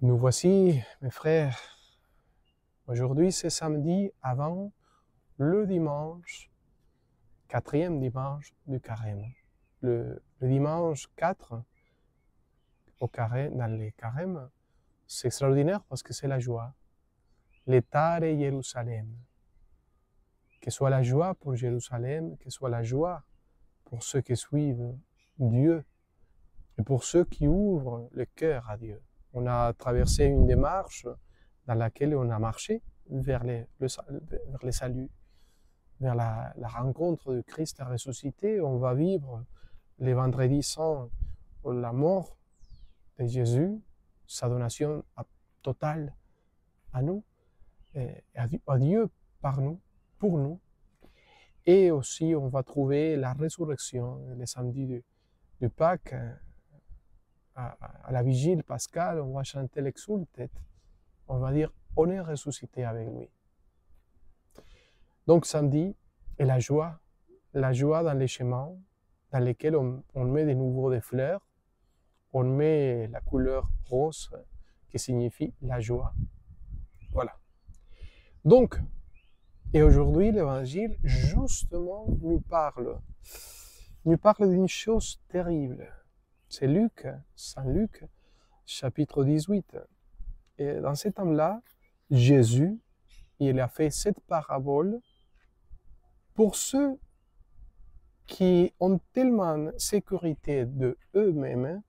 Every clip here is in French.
Nous voici, mes frères. Aujourd'hui, c'est samedi avant le dimanche, quatrième dimanche du carême. Le dimanche 4 au carême, dans les carèmes, c'est extraordinaire parce que c'est la joie. Letare Jérusalem. Que soit la joie pour Jérusalem, que soit la joie pour ceux qui suivent Dieu et pour ceux qui ouvrent le cœur à Dieu. On a traversé une démarche dans laquelle on a marché vers le salut, vers la rencontre de Christ ressuscité. On va vivre les vendredis saints, la mort de Jésus, sa donation totale à nous, et à Dieu par nous, pour nous. Et aussi, on va trouver la résurrection, le samedi de Pâques, à la vigile pascale, on va chanter l'Exsultet. On va dire, on est ressuscité avec lui. Donc samedi est la joie dans les chemins dans lesquels on met de nouveau des fleurs, on met la couleur rose qui signifie la joie. Voilà. Donc, et aujourd'hui l'évangile justement nous parle d'une chose terrible. C'est Luc, Saint Luc, chapitre 18. Et dans cet temps-là, Jésus, il a fait cette parabole pour ceux qui ont tellement sécurité de eux-mêmes,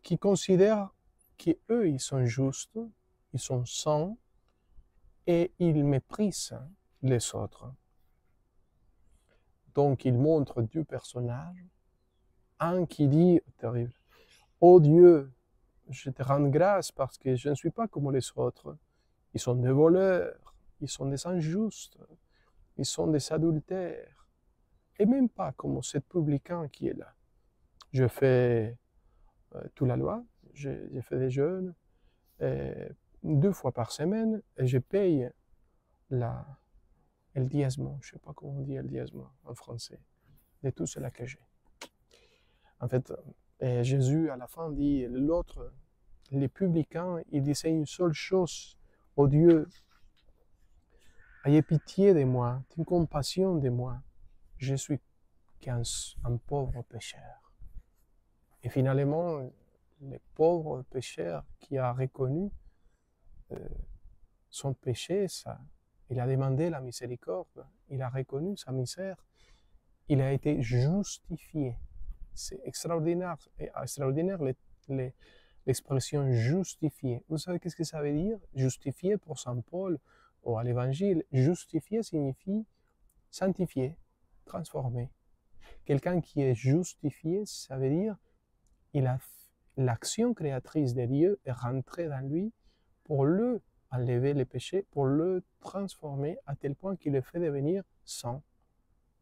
qui considèrent qu'eux, ils sont justes, ils sont saints, et ils méprisent les autres. Donc, il montre deux personnages. Un qui dit, terrible, « Oh Dieu, je te rends grâce parce que je ne suis pas comme les autres. Ils sont des voleurs, ils sont des injustes, ils sont des adultères. Et même pas comme ce publicain qui est là. Je fais toute la loi, j'ai fait des jeûnes 2 fois par semaine et je paye le diezmo, je ne sais pas comment on dit le diezmo en français, de tout cela que j'ai. » En fait, Jésus à la fin dit, l'autre, les publicains, ils disaient une seule chose, « Oh Dieu, ayez pitié de moi, ayez compassion de moi, je suis qu'un pauvre pécheur. » Et finalement, le pauvre pécheur qui a reconnu son péché, il a demandé la miséricorde, il a reconnu sa misère, il a été justifié. C'est extraordinaire, l'expression justifié. Vous savez qu'est-ce que ça veut dire? Justifié pour Saint Paul ou à l'Évangile. Justifié signifie sanctifié, transformé. Quelqu'un qui est justifié, ça veut dire l'action créatrice de Dieu est rentrée dans lui pour le enlever les péchés, pour le transformer à tel point qu'il le fait devenir saint,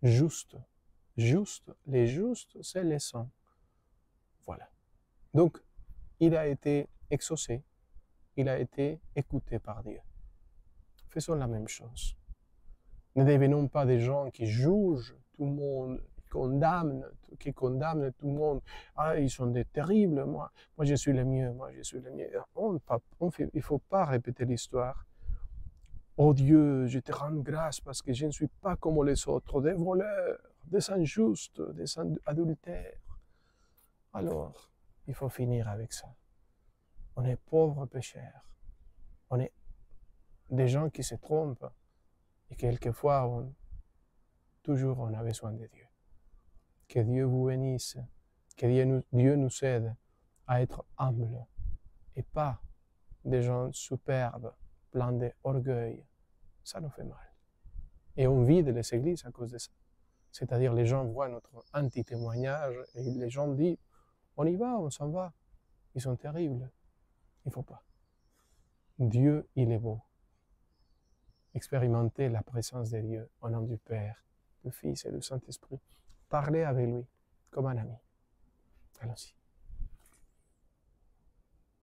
juste. Juste, les justes, c'est les saints. Voilà. Donc, il a été exaucé, il a été écouté par Dieu. Faisons la même chose. Ne devenons pas des gens qui jugent tout le monde, qui condamnent tout le monde. Ah, ils sont des terribles, moi je suis le mieux, moi je suis le mieux. Il ne faut pas répéter l'histoire. Oh Dieu, je te rends grâce parce que je ne suis pas comme les autres, des voleurs, des injustes, des adultères. Alors, il faut finir avec ça. On est pauvres pécheurs. On est des gens qui se trompent. Et quelquefois, toujours on a besoin de Dieu. Que Dieu vous bénisse. Que Dieu nous aide à être humbles. Et pas des gens superbes, pleins d'orgueil. Ça nous fait mal. Et on vide les églises à cause de ça. C'est-à-dire les gens voient notre anti-témoignage et les gens disent, on y va, on s'en va. Ils sont terribles. Il ne faut pas. Dieu, il est beau. Expérimentez la présence de Dieu au nom du Père, du Fils et du Saint-Esprit. Parlez avec lui comme un ami. Allons-y.